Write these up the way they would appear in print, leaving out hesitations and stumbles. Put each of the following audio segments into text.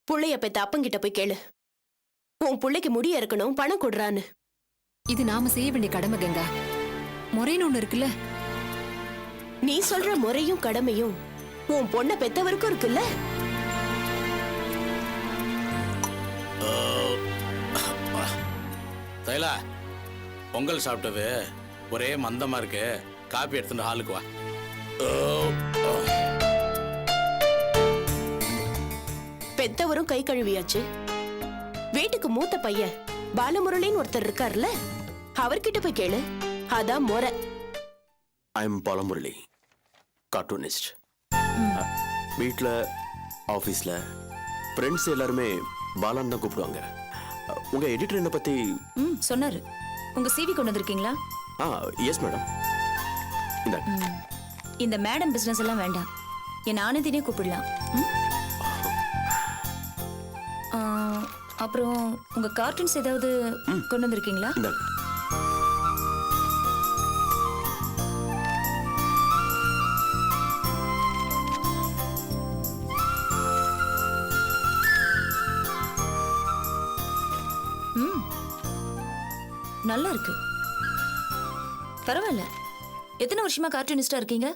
புள்ளைய பெத்த அப்பங்கிட்ட போய் கேளு. உன் புள்ளைக்கு முடிய இருக்கணும், பணம் கொடுறான்னு. இது நாம செய்ய வேண்டிய கடமை கங்கா. முறைன்னு ஒண்ணு இருக்குல்ல. நீ சொல்ற முறையும் கடமையும் உன் பொண்ண பெத்தவருக்கும் இருக்குல்ல. தைலா, பொங்கல் சாப்பிட்டது ஒரே மந்தமா இருக்கு. காப்பி எடுத்துட்டு ஹாலுக்கு வா. பெத்தவரும் கை கழுவியாச்சு. வீட்டுக்கு மூத்த பையன் பாலமுரளின்னு ஒருத்தர் இருக்காருல்ல, அவர்கிட்ட போய் கேளு. அதான் முறை. I am Balamurali, cartoonist. வீட்டில், ஆஃபீஸில் ஃப்ரெண்ட்ஸ் எல்லாருமே பாலான்னு தான் கூப்பிடுவாங்க. உங்க எடிட்டர் என்ன பத்தி சொன்னாரு. உங்க சிவி கொண்டு வந்திருக்கீங்களா? Yes madam. இந்த மேடம் பிசினஸ் எல்லாம் வேண்டாம், என் ஆனந்தினே கூப்பிடலாம். அப்புறம் உங்க கார்ட்டூன்ஸ் ஏதாவது கொண்டு வந்திருக்கீங்களா? நல்லா இருக்கு, பரவாயில்ல. எத்தனை வருஷமா கார்ட்டூனிஸ்டா இருக்கீங்க?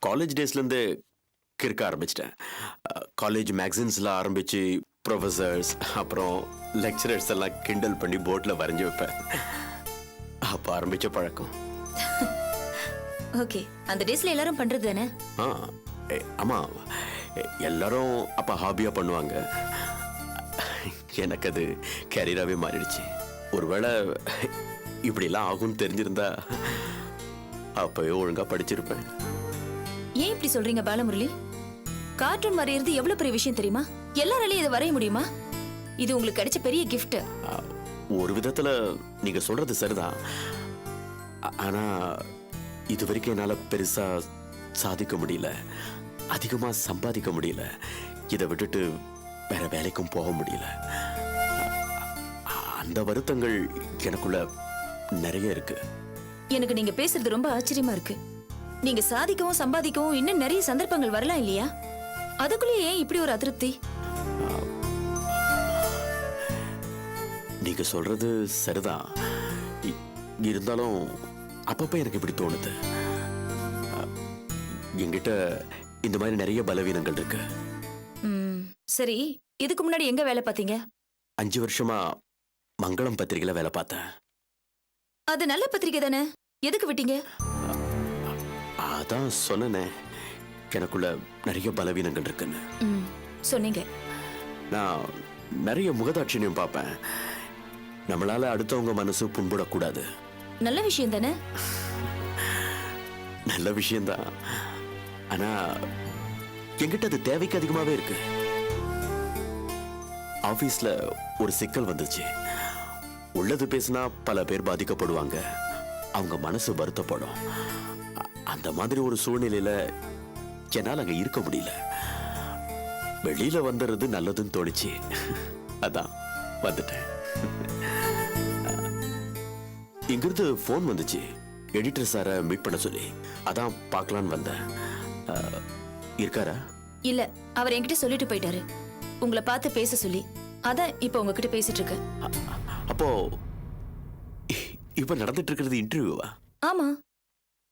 காலேஜ் டேஸ்லேருந்து கிறுக்க ஆரம்பிச்சிட்டேன். காலேஜ் மேக்சின்ஸில் ஆரம்பித்து ப்ரொஃபஸர்ஸ் அப்புறம் லெக்சரர்ஸ் எல்லாம் கிண்டல் பண்ணி போர்டில் வரைஞ்சி வைப்பேன். அப்போ ஆரம்பித்த பழக்கம். ஓகே, அந்த டேஸ்ல எல்லாரும் பண்றது தானே? ஆமாம், எல்லாரும் அப்போ ஹாபியாக பண்ணுவாங்க. எனக்கு அது கேரியராகவே மாறிடுச்சு. ஒருவேளை இப்படிலாம் ஆகும்னு தெரிஞ்சிருந்தா அப்பவே ஒழுங்கா படிச்சிருப்பேன். ஏன் இப்படி சொல்றீங்க பாலமுரளி? கார்ட்டூன் வரையறது எவ்வளவு பெரிய விஷயம் தெரியுமா? எல்லாராலையும் இதை வரைய முடியுமா? இது உங்களுக்கு கிடைச்ச பெரிய கிஃப்ட். ஒரு விதத்துல நீங்க சொல்றது சரிதான். ஆனா இது வரைக்கும் என்னால பெருசா சாதிக்க முடியல, அதிகமா சம்பாதிக்க முடியல. இதை விட்டுட்டு வேற வேலைக்கும் போக முடியல. அந்த வருத்தங்கள் எனக்குள்ள நிறைய இருக்கு. எனக்கு நீங்க பேசுறது ரொம்ப ஆச்சரியமா இருக்கு. நீங்க சாதிக்கவும் சம்பாதிக்கவும் இன்னும் நிறைய சந்தர்ப்பங்கள் வரலாம் இல்லையா? அதுக்குள்ளேயே ஏன் இப்படி ஒரு அதிருப்தி? நீங்க சொல்றது சரிதான். இருந்தாலும் அப்பப்ப எனக்கு இப்படி தோணுது. என்கிட்ட இந்த மாதிரி நிறைய பலவீனங்கள் இருக்கு. சரி, இதுக்கு முன்னாடி எங்க வேலை பார்த்தீங்க? 5 வருஷமா மங்களம் பத்திரிகையில வேலை பார்த்தேன். அது நல்ல பத்திரிகை தானே, எதுக்கு விட்டீங்க? அதான் சொன்னேனே, எனக்குள்ள நிறைய பலவீனங்கள் இருக்குன்னு சொன்னீங்க. நான் நிறைய முகதாட்சியம் பார்ப்பேன். நம்மளால அடுத்தவங்க மனசு புண்படக்கூடாது. நல்ல விஷயம் தானே? நல்ல விஷயம்தான். ஆனா என்கிட்ட அது தேவைக்கு அதிகமாவே இருக்கு. ஆபீஸ்ல ஒரு சிக்கல் வந்துச்சு. உள்ளது பேசினா பல பேர் பாதிக்கப்படுவாங்க, அவங்க மனசு வருத்தப்படும். அந்த மாதிரி ஒரு சூழ்நிலையில என்னால் அங்க இருக்க முடியல. வெளியில வந்துடுறது நல்லதுன்னு தோணுச்சு. அதான் வந்துட்டேன். இங்கிருந்து போன் வந்துச்சு, எடிட்டர் சாரை மீட் பண்ண சொல்லி. அதான் பார்க்கலான்னு வந்தேன். இருக்காரா? இல்ல, அவர் என்கிட்ட சொல்லிட்டு போயிட்டாரு உங்களை பார்த்து பேச சொல்லி. அதான் இப்ப உங்ககிட்ட பேசிட்டு இருக்கேன். அப்போ இப்ப நடந்துட்டு இருக்கிறது இன்டர்வியூவா? ஆமா,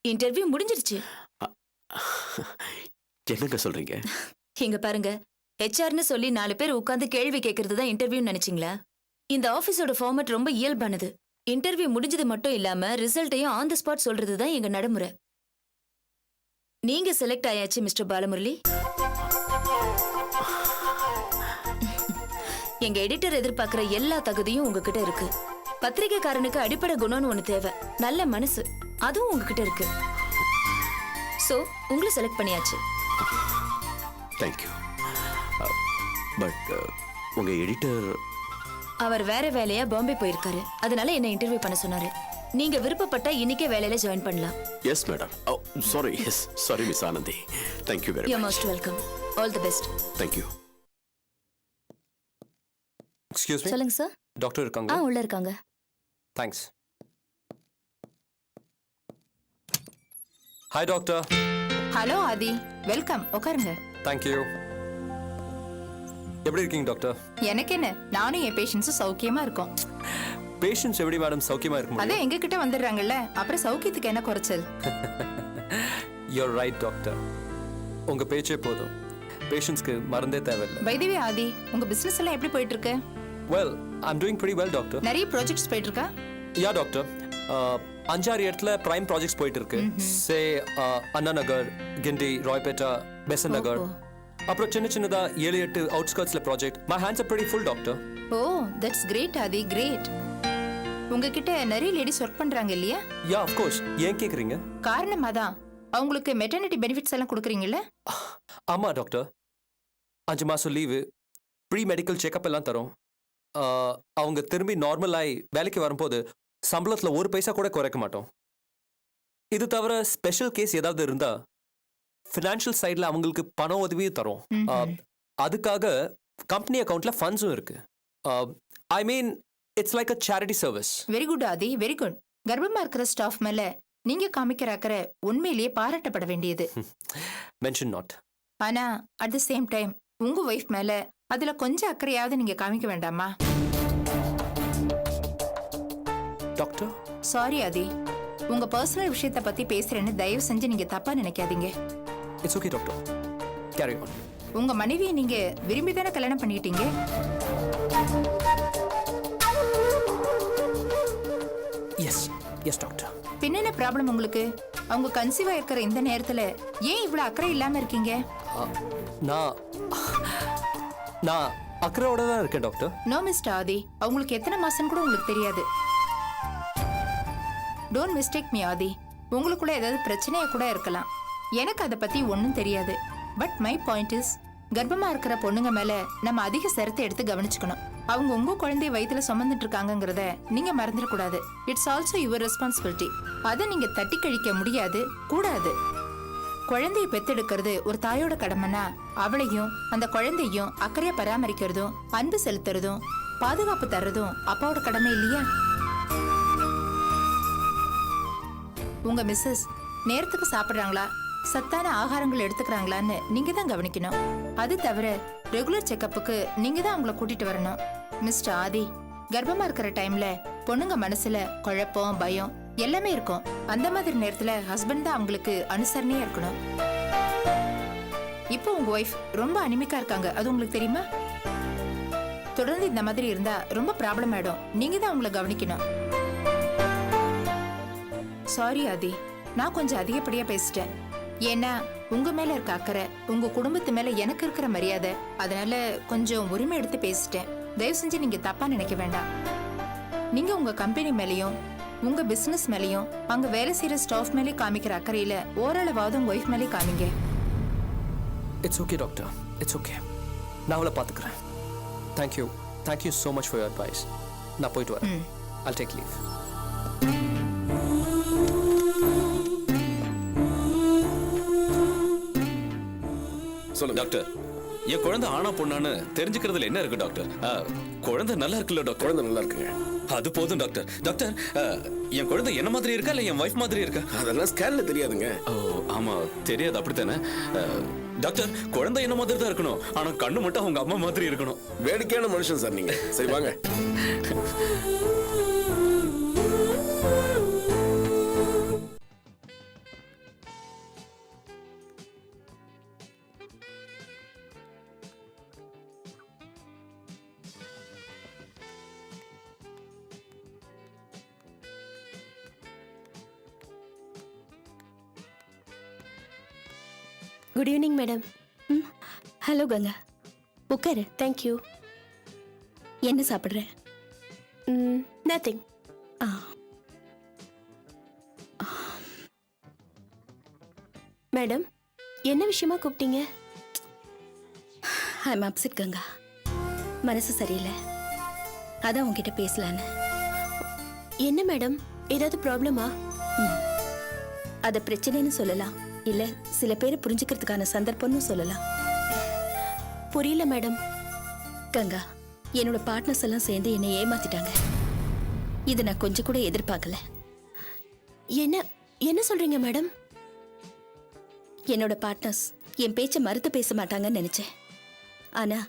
இன்டர்வியூ முடிஞ்சிருச்சு. என்னங்க சொல்றீங்க? இங்க பாருங்க, ஹெச்ஆர்னு சொல்லி 4 பேர் உட்கார்ந்து கேள்வி கேட்கறது தான் இன்டர்வியூ நினைச்சீங்களா? இந்த ஆபீஸோட ஃபார்மட் ரொம்ப இயல்பானது. இன்டர்வியூ முடிஞ்சது மட்டும் இல்லாம ரிசல்ட்டையும் ஆன் தி ஸ்பாட் சொல்றது தான் எங்க நடைமுறை. நீங்க செலக்ட் ஆயாச்சு மிஸ்டர் பாலமுரளி. எங்க எடிட்டர் எதிர்பார்க்கிற எல்லா தகுதியும் உங்ககிட்ட இருக்கு. பத்திரிகைக்காரனுக்கு அடிப்படை குணம்னு ஒண்ணு தேவை, நல்ல மனசு, அதுவும் உங்ககிட்ட இருக்கு. சோ உங்களை செலக்ட் பண்ணியாச்சு. தேங்க்யூ. பட் உங்க எடிட்டர்? அவர் வேற வேலையா பாம்பே போயிருக்காரு, அதனால என்ன இன்டர்வியூ பண்ண சொன்னாரு. நீங்க விருப்பப்பட்ட இன்னைக்கே வேலையில ஜாயின் பண்ணலாம். Yes madam. Sorry. Yes sorry miss Anandhi. Thank you very much. You most welcome. All the best. Thank you. Excuse me. சொல்லுங்க சார். டாக்டர் இருக்காங்க? உள்ள இருக்காங்க. Thanks. Hi doctor. Hello Aadhi, welcome. உட்காருங்க. Thank you. எப்படி இருக்கீங்க டாக்டர்? எனக்கு என்ன, நானும் என் பேஷண்ட்ஸும் சௌக்கியமா இருக்கோம். பேஷண்ட்ஸ் எப்படி மேடம் சௌக்கியமா இருக்க முடியும்? அதான் எங்க கிட்ட வந்துடுறாங்கல்ல, அப்புறம் சௌக்கியத்துக்கு என்ன குறைச்சல்? You're right doctor. உங்க பேச்சே போதும், பேஷண்ட்ஸ்க்கு மருந்தே தேவையில்லை. பை தி வே ஆதி, உங்க பிசினஸ் எல்லாம் எப்படி போயிட்டு இருக்கு? Well, I'm doing pretty well doctor. நிறைய ப்ராஜெக்ட்ஸ் போயிட்டு இருக்கா? யா டாக்டர், 5-6 இடத்துல பிரைம் ப்ராஜெக்ட்ஸ் போயிட்டு இருக்கு. சே அண்ணா நகர், கிண்டி, ராய்பேட்டா, பெசன் நகர், அப்புறம் சின்ன சின்னதா 7-8 அவுட்ஸ்கர்ட்ஸ்ல project. My hands are pretty full doctor. Oh, that's great Adhi, great. உங்ககிட்ட நிறைய லேடிஸ் ஒர்க் பண்றாங்க இல்லையா? Yeah of course. ஏன் கேக்குறீங்க? காரணமா தான் அவங்களுக்கு மெட்டர்னிட்டி பெனிஃபிட்ஸ் எல்லாம் கொடுக்குறீங்கல்ல? ஆமா டாக்டர், 5 மாசம் லீவு, ப்ரீ மெடிக்கல் செக்அப் எல்லாம் தரும். அவங்க திரும்பி நார்மல் ஆகி வேலைக்கு வரும்போது சம்பளத்துல 1 பைசா கூட குறைக்க மாட்டோம். இது தவிர ஸ்பெஷல் கேஸ் ஏதாவது இருந்தா ஃபினான்ஷியல் சைட்ல அவங்களுக்கு பண உதவியும் தரும். அதுக்காக கம்பெனி அக்கவுண்ட்ல ஃபண்ட்ஸும் இருக்கு. I mean it's like a charity service. Very good Adhi, very good. கர்ப்பமா இருக்கிற ஸ்டாஃப் மேல நீங்க காமிக்கிற அக்கறை உண்மையிலேயே பாராட்டப்பட வேண்டியது. Mention not. ஆனா அட் தி சேம் டைம் உங்க ஒய்ஃப் மேல அதுல கொஞ்சம் அக்கறையாவது நீங்க காமிக்க வேண்டாமா? டாக்டர், சாரி ஆதி, உங்க பர்சனல் விஷயத்தை பத்தி பேசுறேன்னு தயவு செஞ்சு நீங்க தப்பா நினைக்காதீங்க. It's okay doctor, carry on. உங்க மனைவியை நீங்க விரும்பி தானே கல்யாணம் பண்ணிட்டீங்க? Yes yes doctor. பின்ன என்ன ப்ராப்ளம் உங்களுக்கு? அவங்க கன்சீவா இருக்கிற இந்த நேரத்துல ஏன் இவ்வளவு அக்கறை இல்லாம இருக்கீங்க? நான் அக்கறையோட தான் இருக்கேன் டாக்டர். நோ மிஸ்டர் ஆதி, அவங்களுக்கு எத்தனை மாசம் கூட உங்களுக்கு தெரியாது. டோன்ட் மிஸ்டேக் மீ ஆதி, உங்களுக்குள்ள ஏதாவது பிரச்சனையா கூட இருக்கலாம். எனக்கு அதை பத்தி ஒன்றும் தெரியாது. பட் மை பாயிண்ட் இஸ், கர்ப்பமா இருக்கிற பொண்ணுங்க மேல நம்ம அதிக சிரத்தை எடுத்து கவனிச்சுக்கணும். அவங்க உங்க குழந்தைய வயித்துல சுமந்துட்டு இருக்காங்கிறத நீங்க மறந்துடக்கூடாது. It's also your responsibility. அதை நீங்க தட்டி கழிக்க முடியாது, கூடாது. குழந்தைய பெத்தெடுக்கிறது ஒரு தாயோட கடமைனா அவளையும் அந்த குழந்தையும் அக்கறையா பராமரிக்கிறதும் அன்பு செலுத்துறதும் பாதுகாப்பு தர்றதும் அப்பாவோட கடமை இல்லையா? உங்க மிஸ்ஸஸ் நேரத்துக்கு சாப்பிடுறாங்களா, சத்தான ஆகாரங்கள் எடுத்துக்கிறாங்களான்னு நீங்க தான் கவனிக்கணும். அது தவிர ரெகுலர் செக்கப்புக்கு நீங்க தான் அவங்கள கூட்டிட்டு வரணும். மிஸ்டர் ஆதி, கர்ப்பமா இருக்கிற டைம்ல பொண்ணுங்க மனசுல குழப்பம், பயம் எல்லாமே இருக்கும். அந்த மாதிரி நேரத்துல ஹஸ்பண்ட் தான் அவங்களுக்கு அனுசரணையா இருக்கணும். இப்போ உங்க ஒய்ஃப் ரொம்ப அனிமிக்கா இருக்காங்க, அது உங்களுக்கு தெரியுமா? தொடர்ந்து இந்த மாதிரி இருந்தா ரொம்ப ப்ராப்ளம் ஆயிடும். நீங்க தான் அவங்கள கவனிக்கணும். சாரி ஆதி, நான் கொஞ்சம் அதிகப்படியா பேசிட்டேன். ஏன்னா உங்க மேல இருக்க அக்கறை, உங்க குடும்பத்து மேல எனக்கு இருக்கிற மரியாதை, அதனால கொஞ்சம் உரிமை எடுத்து பேசிட்டேன். தயவு செஞ்சு நீங்க தப்பா நினைக்க வேண்டாம். நீங்க உங்க கம்பெனி மேலயும் உங்க பிசினஸ் மேலயும் அங்க வேலை செய்யற ஸ்டாஃப் மேலே காமிக்கிற அக்கறையில ஓரளவாவது உங்க ஒய்ஃப் மேலே காமிங்க. It's okay doctor, it's okay. நான் அவளை பார்த்துக்கிறேன். Thank you, thank you so much for your advice. நான் போயிட்டு வரேன். I'll take leave. சொல்லுங்க டாக்டர். என் குழந்தை ஆனா பொண்ணான்னு தெரிஞ்சுக்கிறதுல என்ன இருக்கு டாக்டர்? குழந்தை நல்லா இருக்குல்ல டாக்டர்? குழந்தை நல்லா இருக்குங்க. அது போதும் டாக்டர். டாக்டர், என் குழந்தை என்ன மாதிரி இருக்கா இல்ல என் வைஃப் மாதிரி இருக்கா? அதெல்லாம் ஸ்கேன்ல தெரியாதுங்க. ஓ ஆமா, தெரியாது, அப்படித்தானே? டாக்டர், குழந்தை என்ன மாதிரி தான் இருக்கணும், ஆனா கண்ணு மட்டும் அவங்க அம்மா மாதிரி இருக்கணும். வேடிக்கையான மனுஷன் சார் நீங்க. சரி வாங்க. Good evening madam. Hello Ganga, உட்காரு. தேங்க்யூ. என்ன சாப்பிட்ற? நத்திங். மேடம், என்ன விஷயமா கூப்பிட்டீங்க? ஐ எம் அப்செட் கங்கா, மனசு சரியில்லை, அதான் உங்ககிட்ட பேசலான்னு. என்ன மேடம், ஏதாவது ப்ராப்ளமா? அதை பிரச்சனைன்னு சொல்லலாம், இல்ல சில பேரை புரிஞ்சுக்கிறதுக்கான சந்தர்ப்பம்னு சொல்லலாம். புரியல மேடம். கங்கா, என்னோட பார்ட்னர்ஸ் எல்லாம் சேர்ந்து என்னை ஏமாத்திட்டாங்க. இதை நான் கொஞ்சம் கூட எதிர்பார்க்கல. என்ன என்ன சொல்றீங்க மேடம்? என்னோட பார்ட்னர்ஸ் என் பேச்சை மறுத்து பேச மாட்டாங்கன்னு நினைச்சேன். ஆனா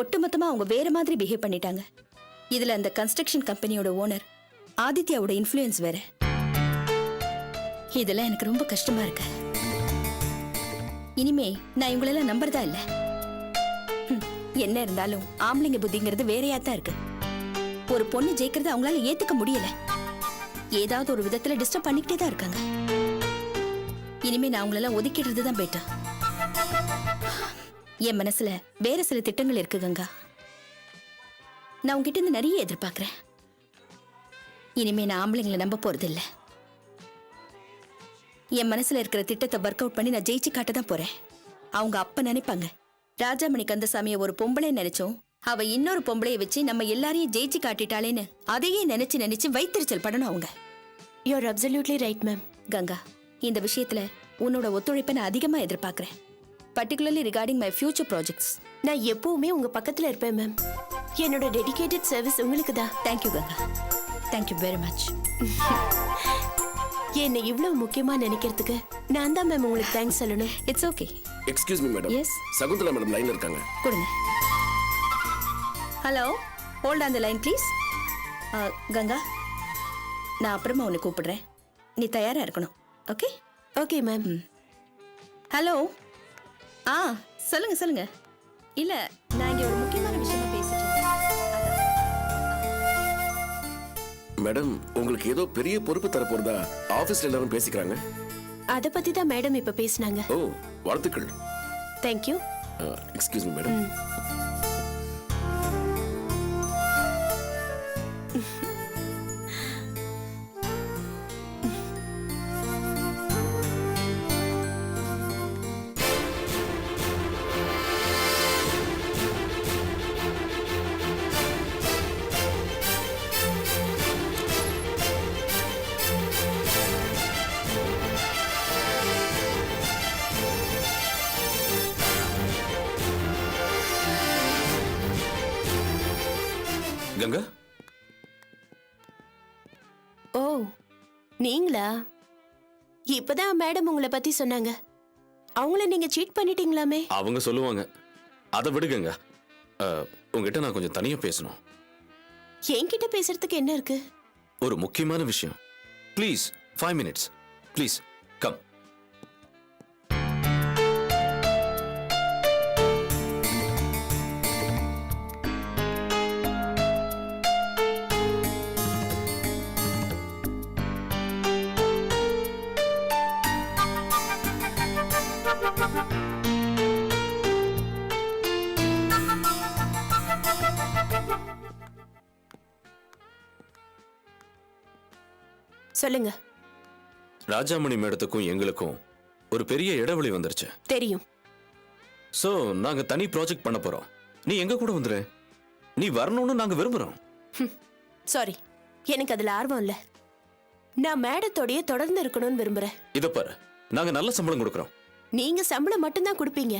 ஒட்டுமொத்தமா அவங்க வேற மாதிரி பிஹேவ் பண்ணிட்டாங்க. இதுல அந்த கன்ஸ்ட்ரக்ஷன் கம்பெனியோட ஓனர் ஆதித்யாவோட இன்ஃப்ளூயன்ஸ் வேற. இதெல்லாம் எனக்கு ரொம்ப கஷ்டமா இருக்கு. இனிமே நான் இவங்களெல்லாம் நம்புறதா இல்ல. என்ன இருந்தாலும் ஆம்பளைங்க புத்திங்கிறது வேறையா தான் இருக்கு. ஒரு பொண்ணு ஜெயிக்கிறது அவங்களால ஏத்துக்க முடியல. ஏதாவது ஒரு விதத்துல டிஸ்டர்ப் பண்ணிக்கிட்டே தான் இருக்காங்க. இனிமே நான் அவங்களெல்லாம் ஒதுக்கிடுறது தான் பெட்டர். என் மனசுல வேற சில திட்டங்கள் இருக்கு கங்கா. நான் உங்ககிட்ட இருந்து நிறைய எதிர்பார்க்கிறேன். இனிமே நான் ஆம்பளைங்களை நம்ப போறது இல்ல. என் மனசுல இருக்கிற திட்டத்தை ஒர்க் அவுட் பண்ணி நான் ஜெயிச்சு காட்ட தான் போறேன். அவங்க அப்ப நினைப்பாங்க, ராஜாமணி கந்தசாமியை ஒரு பொம்பளை நினைச்சோம், அவ இன்னொரு பொம்பளையை வச்சு நம்ம எல்லாரையும் ஜெயிச்சு காட்டிட்டாளேன்னு அதையே நினைச்சு நினைச்சு வைத்தறிச்சல் படணும் அவங்க. You are absolutely right ma'am. Ganga, இந்த விஷயத்துல உன்னோட ஒத்துழைப்பை நான் அதிகமா எதிர்பார்க்கிறேன். Particularly regarding my future projects. நான் எப்பவுமே உங்க பக்கத்துல இருப்பேன் மேம். என்னோட டெடிகேட்டட் சர்வீஸ் உங்களுக்கு தான். Thank you Ganga, thank you very much. என்னை இவ்வளவு முக்கியமா நினைக்கிறதுக்கு நான் தான் மேம் உங்களுக்கு தேங்க்ஸ் சொல்லணும். It's okay. Excuse me madam. Yes, Shakuntala madam லைன்ல இருக்காங்க. கொடுங்க. Hello, hold on the line please. Ganga, நான் அப்புறமா உன்னை கூப்பிடுறேன். நீ தயாரா இருக்கணும். ஓகே? Okay ma'am. ஹலோ. சொல்லுங்க சொல்லுங்க. இல்ல, நான் இங்க ஒரு முக்கியமான விஷயமா பேசிட்டு இருக்கேன். மேடம், உங்களுக்கு ஏதோ பெரிய பொறுப்பு தர போறதா ஆபீஸ்ல எல்லாரும் பேசிக்கிறாங்க. அத பத்தி தான் மேடம் இப்ப பேசினாங்க. ஓ, வாழ்த்துக்கள். Thank you. Excuse me madam. Ganga, oh, நீங்களா? இப்பதான் மேடம் உங்களை பத்தி சொன்னாங்க. அவங்கள நீங்க சீட் பண்ணிட்டீங்களாமே? அவங்க சொல்லுவாங்க. அதை விடுங்க. உங்ககிட்ட நான் கொஞ்சம் தனியா பேசணும். என்கிட்ட பேசுறதுக்கு என்ன இருக்கு? ஒரு முக்கியமான விஷயம். Please 5 minutes. Please come. சொல்லுங்க. ராஜாமணி மேடத்துக்கும் எங்களுக்கும் ஒரு பெரிய இடைவெளி வந்துருச்சு. தெரியும். சோ நாங்க தனி ப்ராஜெக்ட் பண்ண போறோம். நீ எங்க கூட வந்துரு. நீ வரணும்னு நாங்க விரும்புறோம். சாரி, எனக்கு அதுல ஆர்வம் இல்ல. நான் மேடத்தோடயே தொடர்ந்து இருக்கணும்னு விரும்புறேன். இத பாரு, நாங்க நல்ல சம்பளம் கொடுக்கறோம். நீங்க சம்பளம் மட்டும்தான் கொடுப்பீங்க.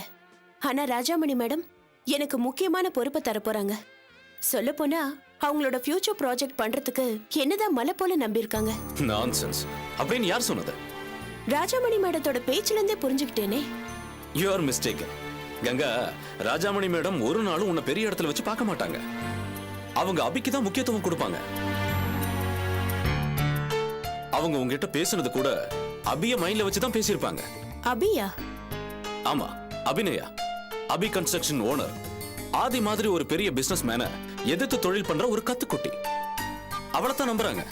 ஆனா ராஜாமணி மேடம் எனக்கு முக்கியமான பொறுப்பை தர போறாங்க. சொல்ல போனா அவங்களோட ஃபியூச்சர் ப்ராஜெக்ட் பண்றதுக்கு என்னதான் மலை போல நம்பியிருக்காங்க. நான்சென்ஸ். அப்படின்னு யார் சொன்னது? ராஜாமணி மேடத்தோட பேச்சுல இருந்தே புரிஞ்சுக்கிட்டேனே. You are mistaken. Ganga, Rajamani madam ஒரு நாளும் உன்னை பெரிய இடத்துல வச்சு பார்க்க மாட்டாங்க. அவங்க அபிக்கு தான் முக்கியத்துவம் கொடுப்பாங்க. அவங்க உங்ககிட்ட பேசுனது கூட அபிய மைண்ட்ல வச்சு தான் பேசியிருப்பாங்க. அபியா? ஆமா, அபிநயா. அபி கன்ஸ்ட்ரக்ஷன் ஓனர். ஆதி மாதிரி ஒரு பெரிய பிசினஸ் மேன எதிர்த்து தொழில் பண்ற ஒரு கத்துக்குட்டி. அவளைத்தான் நம்புறாங்க.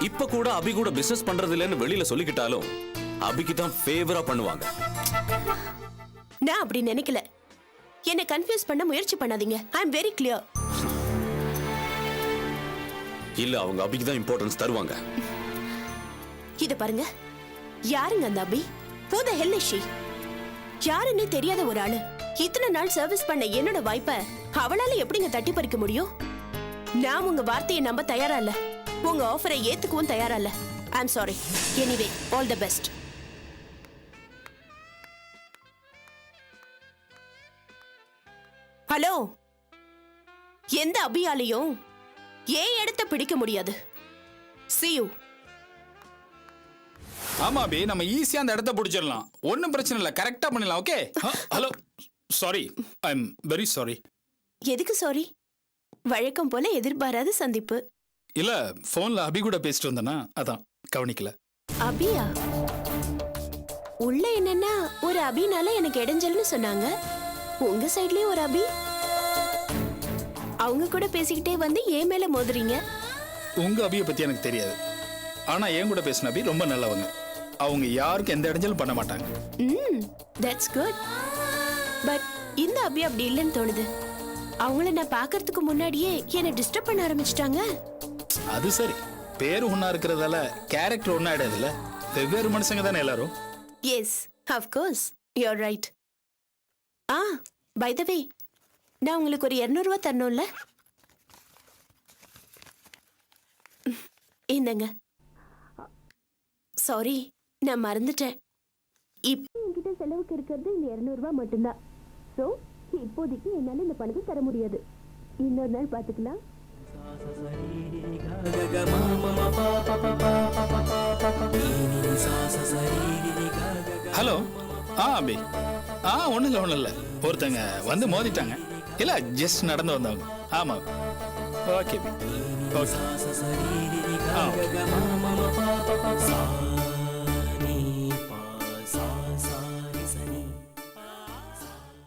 இப்ப கூட அபி கூட பிசினஸ் பண்றது இல்லைன்னு வெளியில சொல்லிக்கிட்டாலும் அபிக்கு தான் ஃபேவரா பண்ணுவாங்க. நான் அப்படி நினைக்கல. என்ன கன்ஃபியூஸ் பண்ண முயற்சி பண்ணாதீங்க. ஐ அம் வெரி கிளியர். இல்ல, அவங்க அபிக்கு தான் இம்பார்ட்டன்ஸ் தருவாங்க. இத பாருங்க, யாருங்க அந்த அபி? Who the hell is she? யாருன்னே தெரியாத ஒரு ஆளு இத்தனை நாள் சர்வீஸ் பண்ண என்னோட வாய்ப்பை அவளால எப்படிங்க தட்டி பறிக்க முடியும்? நான் உங்க வார்த்தையை நம்ப தயாரா இல்ல. உங்க ஆஃபரை ஏத்துக்கவும் தயாரா இல்ல. I am sorry. Anyway, all the best. Hello, எந்த அபியாலையும் ஏன் இடத்தை பிடிக்க முடியாது. See you. ஆமா பி, நம்ம ஈஸியா அந்த இடத்த பிடிச்சிடலாம். ஒன்றும் பிரச்சனை இல்லை, கரெக்டா பண்ணிடலாம். Okay. Hello, sorry, I am very sorry. எதுக்கு சாரி? வழக்கம் போல எதிர்பாராத சந்திப்பு. இல்ல போன்ல அபி கூட பேசிட்டு வந்தனா அதான் கவனிக்கல. அபியா? உள்ள என்னன்னா ஒரு அபினால எனக்கு இடைஞ்சல்னு சொன்னாங்க. உங்க சைட்லயும் ஒரு அபி. அவங்க கூட பேசிக்கிட்டே வந்து ஏன் மேல மோதுறீங்க? உங்க அபியை பத்தி எனக்கு தெரியாது. ஆனா என் கூட பேசின அபி ரொம்ப நல்லவங்க. அவங்க யாருக்கும் எந்த இடைஞ்சலும் பண்ண மாட்டாங்க. That's good. பட் இந்த அபி அப்படி இல்லைன்னு தோணுது. அவங்கள நான் பார்க்கறதுக்கு முன்னாடியே என்னை டிஸ்டர்ப் பண்ண ஆரம்பிச்சிட்டாங்க. அது சரி, பேரு ஒன்னா இருக்கிறதால கேரக்டர் ஒன்னா ஆயிடாதுல்ல. வெவ்வேறு மனுஷங்க தானே எல்லாரும். Yes, of course, you are right. By the way, நான் உங்களுக்கு ஒரு 200 ரூபாய் தரணும்ல? இந்தங்க. சாரி, நான் மறந்துட்டேன். இப்போ என்கிட்ட செலவுக்கு இருக்கிறது இந்த 200 ரூபாய் மட்டும்தான். ஸோ இப்போதைக்கு என்னால் இந்த பணத்தை தர முடியாது. இன்னொரு நாள் பார்த்துக்கலாம். ஹலோ. அபி. ஒன்றும் இல்லை. ஒருத்தங்க வந்து மோதிட்டாங்க. இல்லை, ஜஸ்ட் நடந்து வந்தவங்க. ஆமாம். ஓகே. ஓகே.